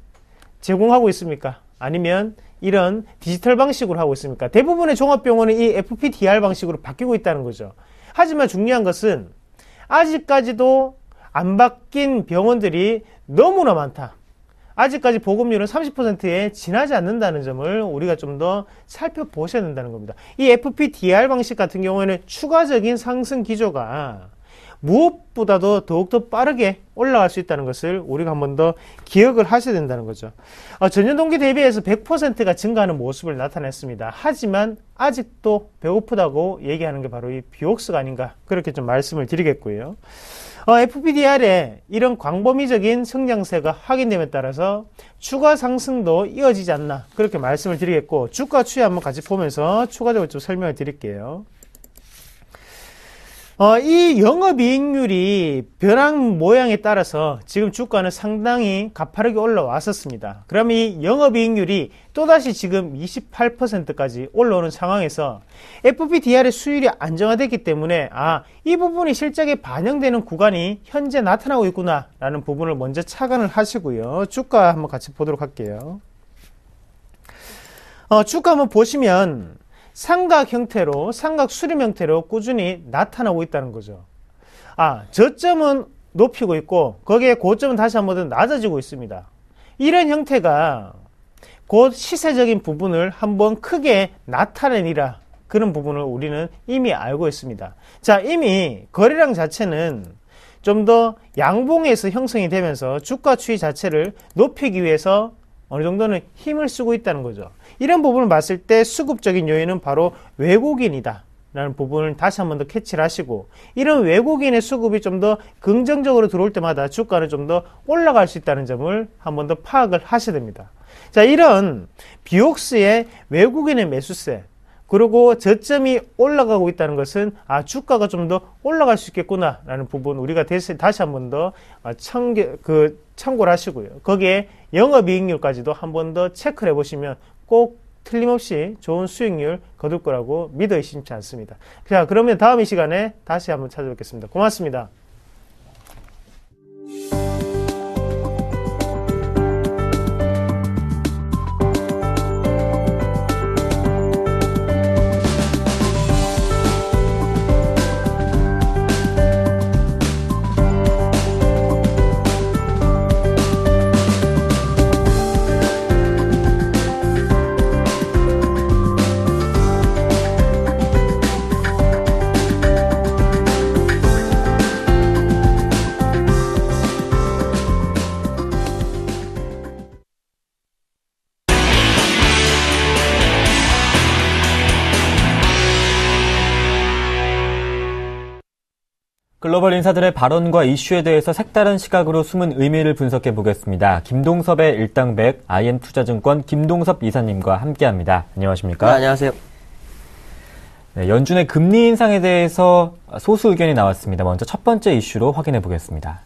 제공하고 있습니까? 아니면 이런 디지털 방식으로 하고 있습니까? 대부분의 종합병원은 이 FPDR 방식으로 바뀌고 있다는 거죠. 하지만 중요한 것은 아직까지도 안 바뀐 병원들이 너무나 많다. 아직까지 보급률은 30%에 지나지 않는다는 점을 우리가 좀 더 살펴보셔야 된다는 겁니다. 이 FPDR 방식 같은 경우에는 추가적인 상승 기조가 무엇보다도 더욱더 빠르게 올라갈 수 있다는 것을 우리가 한 번 더 기억을 하셔야 된다는 거죠. 전년 동기 대비해서 100%가 증가하는 모습을 나타냈습니다. 하지만 아직도 배고프다고 얘기하는 게 바로 이 뷰옥스가 아닌가, 그렇게 좀 말씀을 드리겠고요. FPDR의 이런 광범위적인 성장세가 확인됨에 따라서 추가 상승도 이어지지 않나, 그렇게 말씀을 드리겠고, 주가 추이 한번 같이 보면서 추가적으로 좀 설명을 드릴게요. 이 영업이익률이 변한 모양에 따라서 지금 주가는 상당히 가파르게 올라왔었습니다. 그럼 이 영업이익률이 또다시 지금 28%까지 올라오는 상황에서 FPDR의 수율이 안정화됐기 때문에 이 부분이 실적에 반영되는 구간이 현재 나타나고 있구나 라는 부분을 먼저 착안을 하시고요. 주가 한번 같이 보도록 할게요. 주가 한번 보시면 삼각 형태로, 삼각 수렴 형태로 꾸준히 나타나고 있다는 거죠. 저점은 높이고 있고 거기에 고점은 다시 한번 더 낮아지고 있습니다. 이런 형태가 곧 시세적인 부분을 한번 크게 나타내리라, 그런 부분을 우리는 이미 알고 있습니다. 자, 이미 거래량 자체는 좀 더 양봉에서 형성이 되면서 주가 추이 자체를 높이기 위해서 어느 정도는 힘을 쓰고 있다는 거죠. 이런 부분을 봤을 때 수급적인 요인은 바로 외국인이다 라는 부분을 다시 한 번 더 캐치를 하시고, 이런 외국인의 수급이 좀 더 긍정적으로 들어올 때마다 주가는 좀 더 올라갈 수 있다는 점을 한 번 더 파악을 하셔야 됩니다. 자, 이런 비옥스의 외국인의 매수세, 그리고 저점이 올라가고 있다는 것은 주가가 좀 더 올라갈 수 있겠구나 라는 부분 우리가 다시 한 번 더 참고를 하시고요. 거기에 영업이익률까지도 한 번 더 체크를 해보시면 꼭 틀림없이 좋은 수익률 거둘 거라고 믿어 의심치 않습니다. 자, 그러면 다음 이 시간에 다시 한번 찾아뵙겠습니다. 고맙습니다. 글로벌 인사들의 발언과 이슈에 대해서 색다른 시각으로 숨은 의미를 분석해 보겠습니다. 김동섭의 일당백, IM투자증권 김동섭 이사님과 함께합니다. 안녕하십니까? 네, 안녕하세요. 네, 연준의 금리 인상에 대해서 소수 의견이 나왔습니다. 먼저 첫 번째 이슈로 확인해 보겠습니다.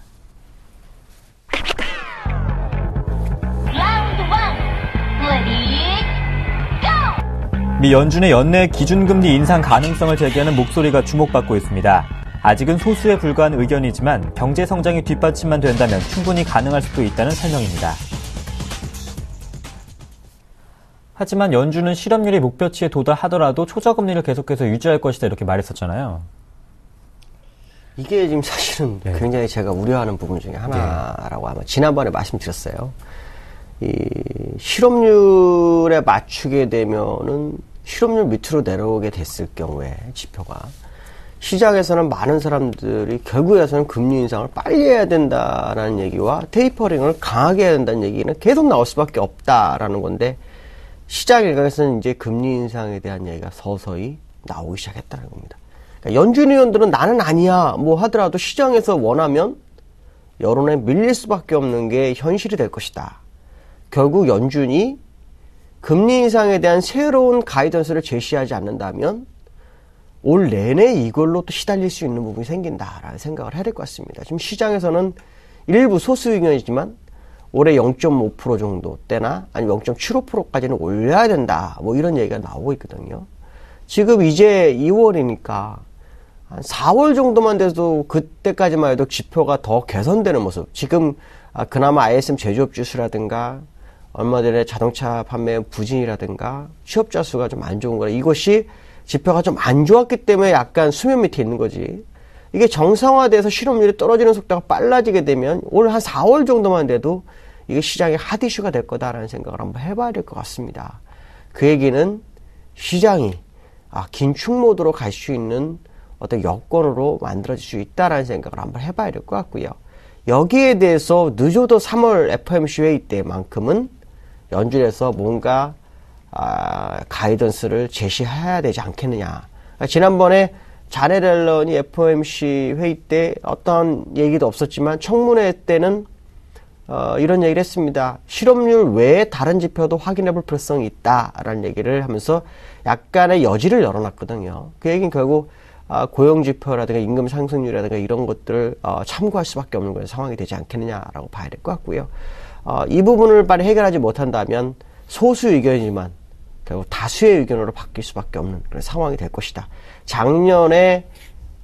미 연준의 연내 기준금리 인상 가능성을 제기하는 목소리가 주목받고 있습니다. 아직은 소수에 불과한 의견이지만 경제 성장이 뒷받침만 된다면 충분히 가능할 수도 있다는 설명입니다. 하지만 연준은 실업률이 목표치에 도달하더라도 초저금리를 계속해서 유지할 것이다 이렇게 말했었잖아요. 이게 지금 사실은 굉장히 제가 우려하는 부분 중에 하나라고 아마 지난번에 말씀드렸어요. 이 실업률에 맞추게 되면은 실업률 밑으로 내려오게 됐을 경우에 지표가 시장에서는 많은 사람들이 결국에서는 금리 인상을 빨리 해야 된다라는 얘기와 테이퍼링을 강하게 해야 된다는 얘기는 계속 나올 수밖에 없다라는 건데, 시장 일각에서는 이제 금리 인상에 대한 얘기가 서서히 나오기 시작했다는 겁니다. 그러니까 연준 의원들은 나는 아니야 뭐 하더라도 시장에서 원하면 여론에 밀릴 수밖에 없는 게 현실이 될 것이다. 결국 연준이 금리 인상에 대한 새로운 가이던스를 제시하지 않는다면 올 내내 이걸로 또 시달릴 수 있는 부분이 생긴다라는 생각을 해야 될 것 같습니다. 지금 시장에서는 일부 소수 의견이지만 올해 0.5% 정도 때나 아니면 0.75%까지는 올려야 된다 뭐 이런 얘기가 나오고 있거든요. 지금 이제 2월이니까 한 4월 정도만 돼도 그때까지만 해도 지표가 더 개선되는 모습. 지금 그나마 ISM 제조업 지수라든가 얼마 전에 자동차 판매 부진이라든가 취업자 수가 좀 안 좋은 거라, 이것이 지표가 좀 안 좋았기 때문에 약간 수면 밑에 있는 거지. 이게 정상화돼서 실업률이 떨어지는 속도가 빨라지게 되면 올 한 4월 정도만 돼도 이게 시장의 핫 이슈가 될 거다라는 생각을 한번 해봐야 될 것 같습니다. 그 얘기는 시장이 긴축 모드로 갈 수 있는 어떤 여건으로 만들어질 수 있다라는 생각을 한번 해봐야 될 것 같고요. 여기에 대해서 늦어도 3월 FOMC 회의 때만큼은 연준에서 뭔가 가이던스를 제시해야 되지 않겠느냐. 지난번에 자넷 옐런이 FOMC 회의 때 어떤 얘기도 없었지만 청문회 때는 이런 얘기를 했습니다. 실업률 외에 다른 지표도 확인해 볼 필요성이 있다라는 얘기를 하면서 약간의 여지를 열어놨거든요. 그 얘기는 결국 고용지표라든가 임금 상승률이라든가 이런 것들을 참고할 수밖에 없는 그런 상황이 되지 않겠느냐라고 봐야 될 것 같고요. 이 부분을 빨리 해결하지 못한다면 소수 의견이지만 결국 다수의 의견으로 바뀔 수밖에 없는 그런 상황이 될 것이다. 작년에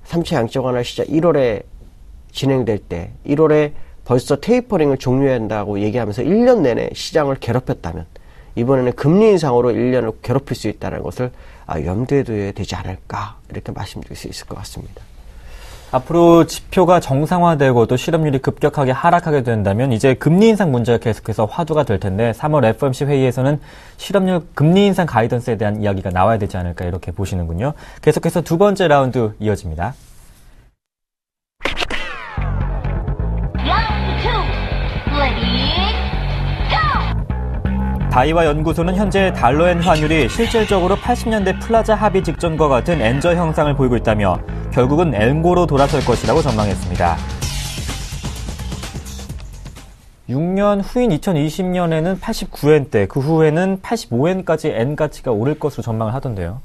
3차 양적 완화 시작 1월에 진행될 때 1월에 벌써 테이퍼링을 종료해야 한다고 얘기하면서 1년 내내 시장을 괴롭혔다면 이번에는 금리 인상으로 1년을 괴롭힐 수 있다는 것을 염두에 둬야 되지 않을까, 이렇게 말씀드릴 수 있을 것 같습니다. 앞으로 지표가 정상화되고 또 실업률이 급격하게 하락하게 된다면 이제 금리 인상 문제가 계속해서 화두가 될 텐데 3월 FOMC 회의에서는 실업률 금리 인상 가이던스에 대한 이야기가 나와야 되지 않을까 이렇게 보시는군요. 계속해서 두 번째 라운드 이어집니다. 다이와 연구소는 현재 달러엔 환율이 실질적으로 80년대 플라자 합의 직전과 같은 엔저 형상을 보이고 있다며 결국은 엔고로 돌아설 것이라고 전망했습니다. 6년 후인 2020년에는 89엔대, 그 후에는 85엔까지 엔 가치가 오를 것으로 전망을 하던데요.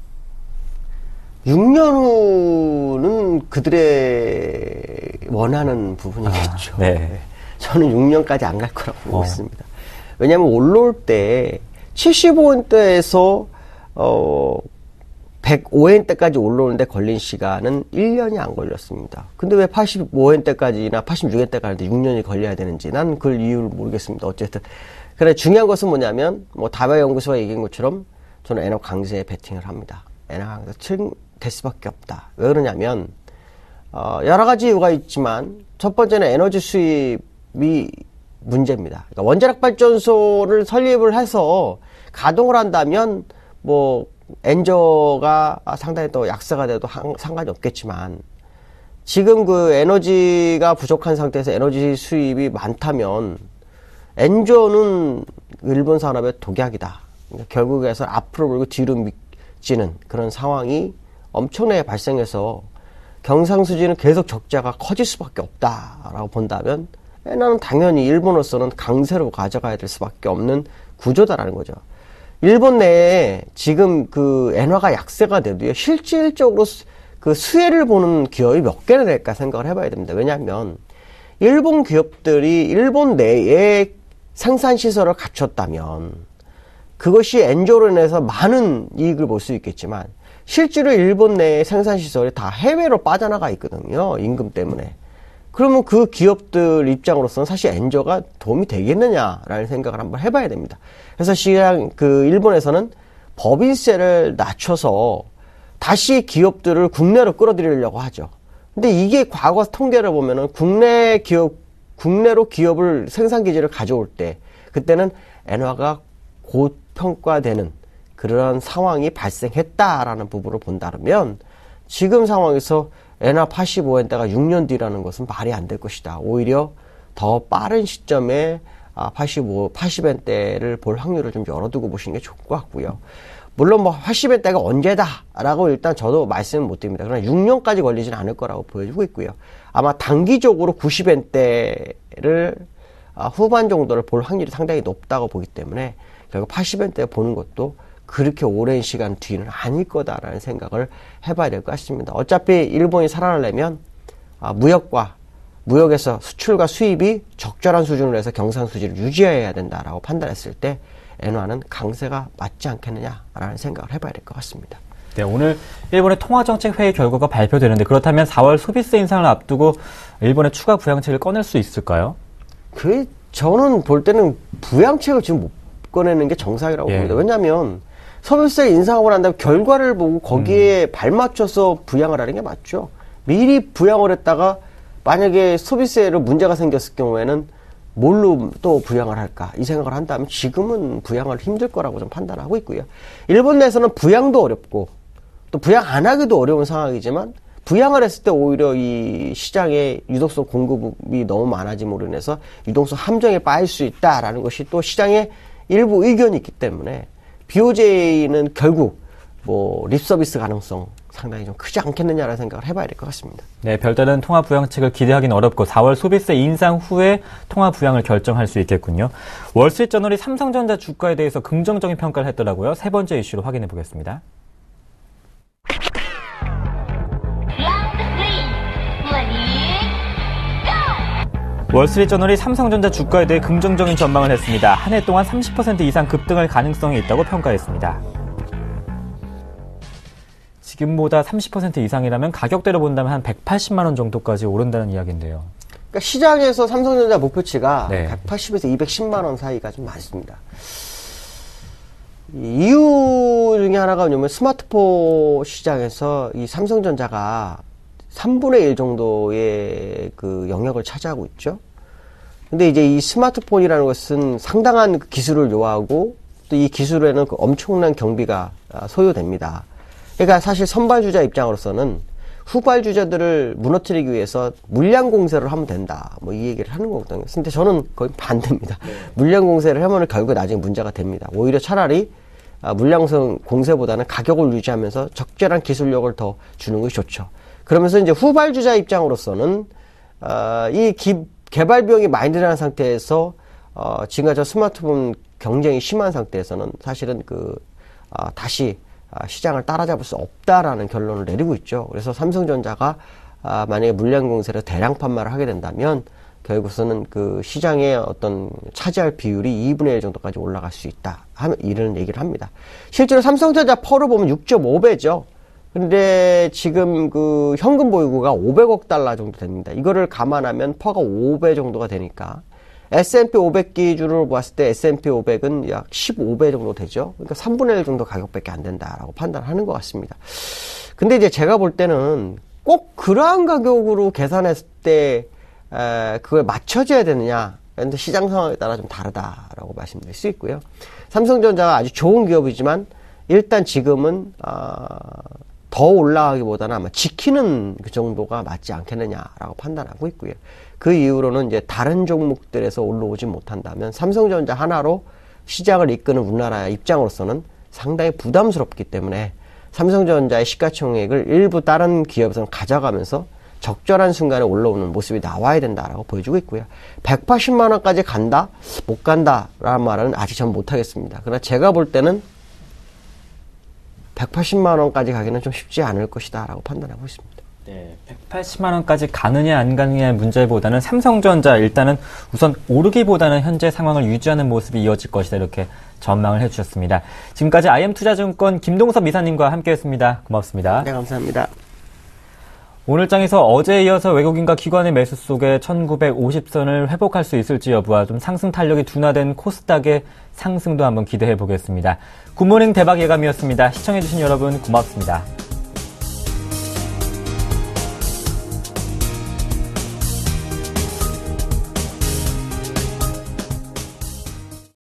6년 후는 그들의 원하는 부분이겠죠. 네. 저는 6년까지 안 갈 거라고 보고 있습니다. 왜냐하면 올라올 때 75엔대에서 105엔대까지 올라오는데 걸린 시간은 1년이 안 걸렸습니다. 근데 왜 85엔대까지나 86엔대 가는데 6년이 걸려야 되는지 난 그 이유를 모르겠습니다. 어쨌든 그래 중요한 것은 뭐냐면 뭐 다바 연구소가 얘기한 것처럼 저는 엔화 강세에 베팅을 합니다. 엔화 강세 될 수밖에 없다. 왜 그러냐면 여러 가지 이유가 있지만 첫 번째는 에너지 수입이 문제입니다. 그러니까 원자력 발전소를 설립을 해서 가동을 한다면 뭐 엔저가 상당히 또 약세가 돼도 상관이 없겠지만 지금 그 에너지가 부족한 상태에서 에너지 수입이 많다면 엔저는 일본 산업의 독약이다. 그러니까 결국에서 앞으로 물고 뒤로 미치는 그런 상황이 엄청나게 발생해서 경상수지는 계속 적자가 커질 수밖에 없다라고 본다면 엔화는 당연히 일본으로서는 강세로 가져가야 될 수밖에 없는 구조다라는 거죠. 일본 내에 지금 그 엔화가 약세가 돼도요, 실질적으로 그 수혜를 보는 기업이 몇 개나 될까 생각을 해봐야 됩니다. 왜냐하면 일본 기업들이 일본 내에 생산시설을 갖췄다면 그것이 엔저로 인해서 많은 이익을 볼 수 있겠지만 실제로 일본 내의 생산시설이 다 해외로 빠져나가 있거든요. 임금 때문에. 그러면 그 기업들 입장으로서는 사실 엔저가 도움이 되겠느냐라는 생각을 한번 해봐야 됩니다. 그래서 일본에서는 법인세를 낮춰서 다시 기업들을 국내로 끌어들이려고 하죠. 근데 이게 과거 통계를 보면은 국내로 기업을 생산기지를 가져올 때 그때는 엔화가 고평가되는 그런 상황이 발생했다라는 부분을 본다면 지금 상황에서 엔화 85엔대가 6년 뒤라는 것은 말이 안 될 것이다. 오히려 더 빠른 시점에 80엔대를 볼 확률을 좀 열어두고 보시는 게 좋을 것 같고요. 물론 뭐 80엔대가 언제다라고 일단 저도 말씀은 못 드립니다. 그러나 6년까지 걸리지는 않을 거라고 보여지고 있고요. 아마 단기적으로 90엔대를 후반 정도를 볼 확률이 상당히 높다고 보기 때문에 결국 80엔대 보는 것도 그렇게 오랜 시간 뒤는 아닐 거다라는 생각을 해봐야 될 것 같습니다. 어차피 일본이 살아나려면 무역에서 수출과 수입이 적절한 수준으로 해서 경상수지를 유지해야 된다라고 판단했을 때 엔화는 강세가 맞지 않겠느냐라는 생각을 해봐야 될 것 같습니다. 네, 오늘 일본의 통화정책회의 결과가 발표되는데 그렇다면 4월 소비세 인상을 앞두고 일본의 추가 부양책을 꺼낼 수 있을까요? 저는 볼 때는 부양책을 지금 못 꺼내는 게 정상이라고 봅니다. 왜냐하면 소비세 인상을 한다면 결과를 보고 거기에 발맞춰서 부양을 하는 게 맞죠. 미리 부양을 했다가 만약에 소비세로 문제가 생겼을 경우에는 뭘로 또 부양을 할까 이 생각을 한다면 지금은 부양을 힘들 거라고 좀 판단하고 있고요. 일본 내에서는 부양도 어렵고 또 부양 안 하기도 어려운 상황이지만 부양을 했을 때 오히려 이 시장에 유동성 공급이 너무 많아짐으로 인해서 유동성 함정에 빠질 수 있다라는 것이 또 시장의 일부 의견이 있기 때문에 BOJ는 결국 뭐 립서비스 가능성 상당히 좀 크지 않겠느냐라는 생각을 해봐야 될 것 같습니다. 네, 별다른 통화 부양책을 기대하기는 어렵고 4월 소비세 인상 후에 통화 부양을 결정할 수 있겠군요. 월스트리트저널이 삼성전자 주가에 대해서 긍정적인 평가를 했더라고요. 세 번째 이슈로 확인해 보겠습니다. 월스트리트저널이 삼성전자 주가에 대해 긍정적인 전망을 했습니다. 한 해 동안 30% 이상 급등할 가능성이 있다고 평가했습니다. 지금보다 30% 이상이라면 가격대로 본다면 한 180만 원 정도까지 오른다는 이야기인데요. 그러니까 시장에서 삼성전자 목표치가 네. 180에서 210만 원 사이가 좀 많습니다. 이유 중에 하나가 뭐냐면 스마트폰 시장에서 이 삼성전자가 3분의 1 정도의 그 영역을 차지하고 있죠. 근데 이제 이 스마트폰이라는 것은 상당한 기술을 요하고 또 이 기술에는 그 엄청난 경비가 소요됩니다. 그러니까 사실 선발주자 입장으로서는 후발주자들을 무너뜨리기 위해서 물량 공세를 하면 된다. 뭐 이 얘기를 하는 거거든요. 근데 저는 거의 반대입니다. 물량 공세를 하면 결국 나중에 문제가 됩니다. 오히려 차라리 물량 공세보다는 가격을 유지하면서 적절한 기술력을 더 주는 것이 좋죠. 그러면서 이제 후발주자 입장으로서는 이 개발 비용이 많이 들어간 상태에서 지금까지 스마트폰 경쟁이 심한 상태에서는 사실은 다시 시장을 따라잡을 수 없다라는 결론을 내리고 있죠. 그래서 삼성전자가 만약에 물량 공세를 대량 판매를 하게 된다면 결국서는 그 시장의 어떤 차지할 비율이 2분의 1 정도까지 올라갈 수 있다. 이런 얘기를 합니다. 실제로 삼성전자 퍼를 보면 6.5배죠. 근데 지금 그 현금 보유고가 500억 달러 정도 됩니다. 이거를 감안하면 퍼가 5배 정도가 되니까 S&P 500 기준으로 봤을 때 S&P 500은 약 15배 정도 되죠. 그러니까 3분의 1 정도 가격밖에 안 된다라고 판단하는 것 같습니다. 근데 이제 제가 볼 때는 꼭 그러한 가격으로 계산했을 때 그걸 맞춰줘야 되느냐. 근데 시장 상황에 따라 좀 다르다라고 말씀드릴 수 있고요. 삼성전자가 아주 좋은 기업이지만 일단 지금은 더 올라가기보다는 아마 지키는 그 정도가 맞지 않겠느냐라고 판단하고 있고요. 그 이후로는 이제 다른 종목들에서 올라오지 못한다면 삼성전자 하나로 시장을 이끄는 우리나라 입장으로서는 상당히 부담스럽기 때문에 삼성전자의 시가총액을 일부 다른 기업에서는 가져가면서 적절한 순간에 올라오는 모습이 나와야 된다라고 보여주고 있고요. 180만 원까지 간다? 못 간다라는 말은 아직 전 못하겠습니다. 그러나 제가 볼 때는 180만 원까지 가기는 좀 쉽지 않을 것이다 라고 판단하고 있습니다. 네, 180만 원까지 가느냐 안 가느냐의 문제보다는 삼성전자 일단은 우선 오르기보다는 현재 상황을 유지하는 모습이 이어질 것이다 이렇게 전망을 해주셨습니다. 지금까지 IM투자증권 김동섭 이사님과 함께했습니다. 고맙습니다. 네, 감사합니다. 오늘 장에서 어제에 이어서 외국인과 기관의 매수 속에 1950선을 회복할 수 있을지 여부와 좀 상승 탄력이 둔화된 코스닥의 상승도 한번 기대해 보겠습니다. 굿모닝 대박 예감이었습니다. 시청해주신 여러분 고맙습니다.